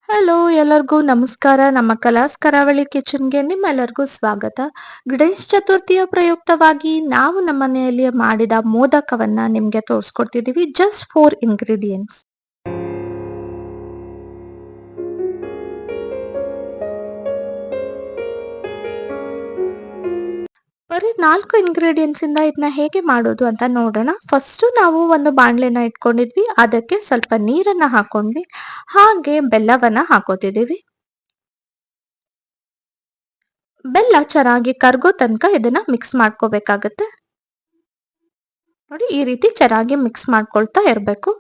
Hello ಎಲ್ಲರಿಗೂ ನಮಸ್ಕಾರ. ನಮ್ಮ ಕಲಾಸ್ ಕರಾವಳಿ ಕಿಚನ್ಗೆ ನಿಮ್ಮೆಲ್ಲರಿಗೂ ಸ್ವಾಗತ. ಗಣೇಶ ಚತುರ್ಥಿಯ ಪ್ರಯುಕ್ತವಾಗಿ ನಾವು ನಮ್ಮ ಮನೆಯಲ್ಲಿ ಮಾಡಿದ ಮೋದಕವನ್ನ ನಿಮ್ಗೆ ತೋರಿಸ್ಕೊಡ್ತಿದೀವಿ. Just 4 ingredients. ಬರೀ 4 ಇಂಗ್ರೀಡಿಯೆಂಟ್ಸ್ ಇಂದ ಇದನ್ನ ಹೇಗೆ ಮಾಡೋದು ಅಂತ ನೋಡೋಣ. ಫಸ್ಟ್ ನಾವು ಒಂದು ಬಾಣಲೆನ ಇಟ್ಕೊಂಡಿದ್ವಿ, ಅದಕ್ಕೆ ಸ್ವಲ್ಪ ನೀರನ್ನ ಹಾಕೊಂಡ್ವಿ, ಹಾಗೆ ಬೆಲ್ಲವನ್ನ ಹಾಕೋತಿದೀವಿ. ಬೆಲ್ಲ ಚೆನ್ನಾಗಿ ಕರ್ಗೋ ತನಕ ಇದನ್ನ ಮಿಕ್ಸ್ ಮಾಡ್ಕೋಬೇಕಾಗತ್ತೆ. ನೋಡಿ, ಈ ರೀತಿ ಚೆನ್ನಾಗಿ ಮಿಕ್ಸ್ ಮಾಡ್ಕೊಳ್ತಾ ಇರಬೇಕು.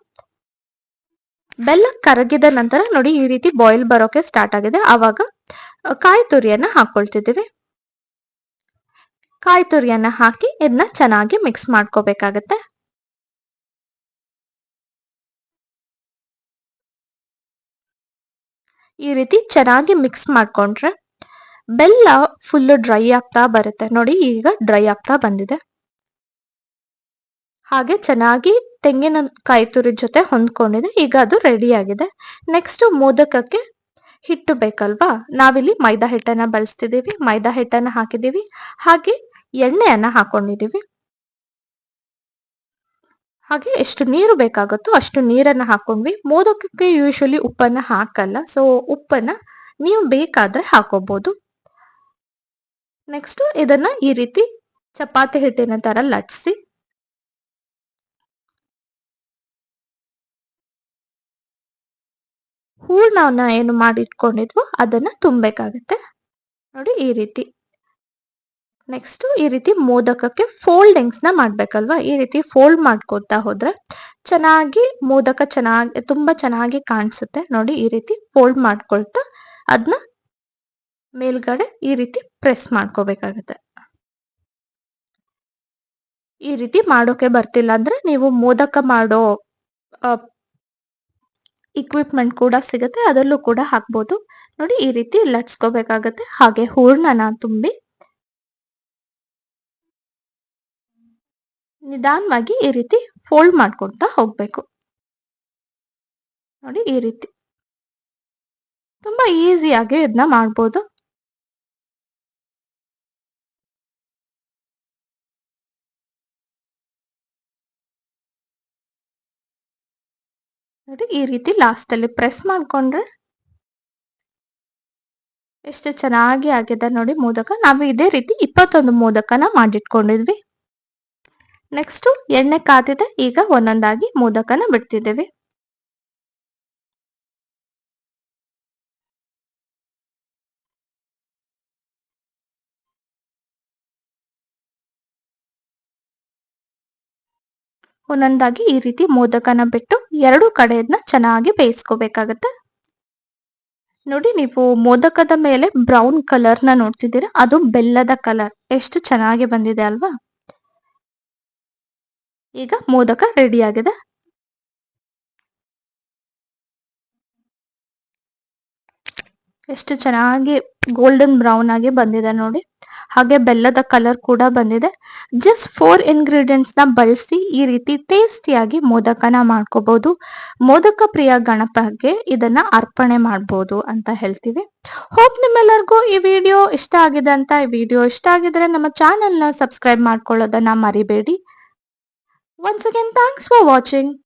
ಬೆಲ್ಲ ಕರಗಿದ ನಂತರ ನೋಡಿ ಈ ರೀತಿ ಬಾಯ್ಲ್ ಬರೋಕೆ ಸ್ಟಾರ್ಟ್ ಆಗಿದೆ. ಆವಾಗ ಕಾಯಿ ತುರಿಯನ್ನ ಹಾಕೊಳ್ತಿದ್ದೀವಿ. ಕಾಯಿ ತುರಿಯನ್ನ ಹಾಕಿ ಇದನ್ನ ಚೆನ್ನಾಗಿ ಮಿಕ್ಸ್ ಮಾಡ್ಕೋಬೇಕಾಗತ್ತೆ. ಈ ರೀತಿ ಚೆನ್ನಾಗಿ ಮಿಕ್ಸ್ ಮಾಡ್ಕೊಂಡ್ರೆ ಬೆಲ್ಲ ಫುಲ್ ಡ್ರೈ ಆಗ್ತಾ ಬರುತ್ತೆ. ನೋಡಿ, ಈಗ ಡ್ರೈ ಆಗ್ತಾ ಬಂದಿದೆ. ಹಾಗೆ ಚೆನ್ನಾಗಿ ತೆಂಗಿನಕಾಯಿ ತುರಿ ಜೊತೆ ಹೊಂದ್ಕೊಂಡಿದೆ. ಈಗ ಅದು ರೆಡಿ ಆಗಿದೆ. ನೆಕ್ಸ್ಟ್ ಮೋದಕಕ್ಕೆ ಹಿಟ್ಟು ಬೇಕಲ್ವಾ? ನಾವಿಲ್ಲಿ ಮೈದಾ ಹಿಟ್ಟನ್ನ ಬಳಸ್ತಿದೀವಿ. ಮೈದಾ ಹಿಟ್ಟನ್ನ ಹಾಕಿದೀವಿ, ಹಾಗೆ ಎಣ್ಣೆಯನ್ನ ಹಾಕೊಂಡಿದೀವಿ. ಹಾಗೆ ಎಷ್ಟು ನೀರು ಬೇಕಾಗುತ್ತೋ ಅಷ್ಟು ನೀರನ್ನ ಹಾಕೊಂಡ್ವಿ. ಮೋದಕಕ್ಕೆ ಯೂಶಲಿ ಉಪ್ಪನ್ನ ಹಾಕಲ್ಲ, ಸೊ ಉಪ್ಪನ್ನ ನೀವು ಬೇಕಾದ್ರೆ ಹಾಕೋಬಹುದು. ನೆಕ್ಸ್ಟ್ ಇದನ್ನ ಈ ರೀತಿ ಚಪಾತಿ ಹಿಟ್ಟಿನ ತರ ಲಟ್ಸಿ ಹೂರ್ಣವನ್ನ ಏನು ಮಾಡಿಟ್ಕೊಂಡಿದ್ವೋ ಅದನ್ನ ತುಂಬಬೇಕಾಗತ್ತೆ. ನೋಡಿ, ಈ ರೀತಿ. ನೆಕ್ಸ್ಟ್ ಈ ರೀತಿ ಮೋದಕಕ್ಕೆ ಫೋಲ್ಡಿಂಗ್ಸ್ ನ ಮಾಡ್ಬೇಕಲ್ವಾ? ಈ ರೀತಿ ಫೋಲ್ಡ್ ಮಾಡ್ಕೊತಾ ಹೋದ್ರೆ ಚೆನ್ನಾಗಿ ಮೋದಕ ತುಂಬಾ ಚೆನ್ನಾಗಿ ಕಾಣಿಸುತ್ತೆ. ನೋಡಿ, ಈ ರೀತಿ ಫೋಲ್ಡ್ ಮಾಡ್ಕೊಳ್ತಾ ಅದನ್ನ ಮೇಲ್ಗಡೆ ಈ ರೀತಿ ಪ್ರೆಸ್ ಮಾಡ್ಕೋಬೇಕಾಗತ್ತೆ. ಈ ರೀತಿ ಮಾಡೋಕೆ ಬರ್ತಿಲ್ಲ ಅಂದ್ರೆ ನೀವು ಮೋದಕ ಮಾಡೋ ಇಕ್ವಿಪ್ಮೆಂಟ್ ಕೂಡ ಸಿಗುತ್ತೆ, ಅದರಲ್ಲೂ ಕೂಡ ಹಾಕ್ಬೋದು. ನೋಡಿ, ಈ ರೀತಿ ಲಟ್ಸ್ಕೋಬೇಕಾಗತ್ತೆ. ಹಾಗೆ ಹೂರ್ಣನ ತುಂಬಿ ನಿಧಾನವಾಗಿ ಈ ರೀತಿ ಫೋಲ್ಡ್ ಮಾಡ್ಕೊಳ್ತಾ ಹೋಗ್ಬೇಕು. ನೋಡಿ, ಈ ರೀತಿ ತುಂಬಾ ಈಸಿಯಾಗಿ ಇದನ್ನ ಮಾಡ್ಬೋದು. ನೋಡಿ, ಈ ರೀತಿ ಲಾಸ್ಟ್ ಅಲ್ಲಿ ಪ್ರೆಸ್ ಮಾಡ್ಕೊಂಡ್ರೆ ಎಷ್ಟು ಚೆನ್ನಾಗಿ ಆಗಿದೆ ನೋಡಿ ಮೋದಕ. ನಾವು ಇದೇ ರೀತಿ 21 ಮೋದಕನ ಮಾಡಿಟ್ಕೊಂಡಿದ್ವಿ. ನೆಕ್ಸ್ಟ್ ಎಣ್ಣೆ ಕಾದಿದೆ. ಈಗ ಒಂದೊಂದಾಗಿ ಮೋದಕನ ಬಿಡ್ತಿದ್ದೇವೆ. ಒಂದೊಂದಾಗಿ ಈ ರೀತಿ ಮೋದಕನ ಬಿಟ್ಟು ಎರಡು ಕಡೆಯನ್ನ ಚೆನ್ನಾಗಿ ಬೇಯಿಸ್ಕೋಬೇಕಾಗತ್ತೆ. ನೋಡಿ, ನೀವು ಮೋದಕದ ಮೇಲೆ ಬ್ರೌನ್ ಕಲರ್ ನ ನೋಡ್ತಿದ್ದೀರಾ, ಅದು ಬೆಲ್ಲದ ಕಲರ್. ಎಷ್ಟು ಚೆನ್ನಾಗಿ ಬಂದಿದೆ ಅಲ್ವಾ? ಈಗ ಮೋದಕ ರೆಡಿ ಆಗಿದೆ. ಎಷ್ಟು ಚೆನ್ನಾಗಿ ಗೋಲ್ಡನ್ ಬ್ರೌನ್ ಆಗಿ ಬಂದಿದೆ ನೋಡಿ. ಹಾಗೆ ಬೆಲ್ಲದ ಕಲರ್ ಕೂಡ ಬಂದಿದೆ. ಜಸ್ಟ್ 4 ಇಂಗ್ರೀಡಿಯೆಂಟ್ಸ್ ನ ಬಳಸಿ ಈ ರೀತಿ ಟೇಸ್ಟಿಯಾಗಿ ಮೋದಕನ ಮಾಡ್ಕೋಬಹುದು. ಮೋದಕ ಪ್ರಿಯ ಗಣಪಗೆ ಇದನ್ನ ಅರ್ಪಣೆ ಮಾಡ್ಬೋದು ಅಂತ ಹೇಳ್ತೀವಿ. ಹೋಪ್ ನಿಮ್ಮೆಲ್ಲರಿಗೂ ಈ ವಿಡಿಯೋ ಇಷ್ಟ ಆಗಿದೆ ಅಂತ. ಈ ವಿಡಿಯೋ ಇಷ್ಟ ಆಗಿದ್ರೆ ನಮ್ಮ ಚಾನೆಲ್ ನ ಸಬ್ಸ್ಕ್ರೈಬ್ ಮಾಡ್ಕೊಳ್ಳೋದನ್ನ ಮರಿಬೇಡಿ. Once again thanks for watching.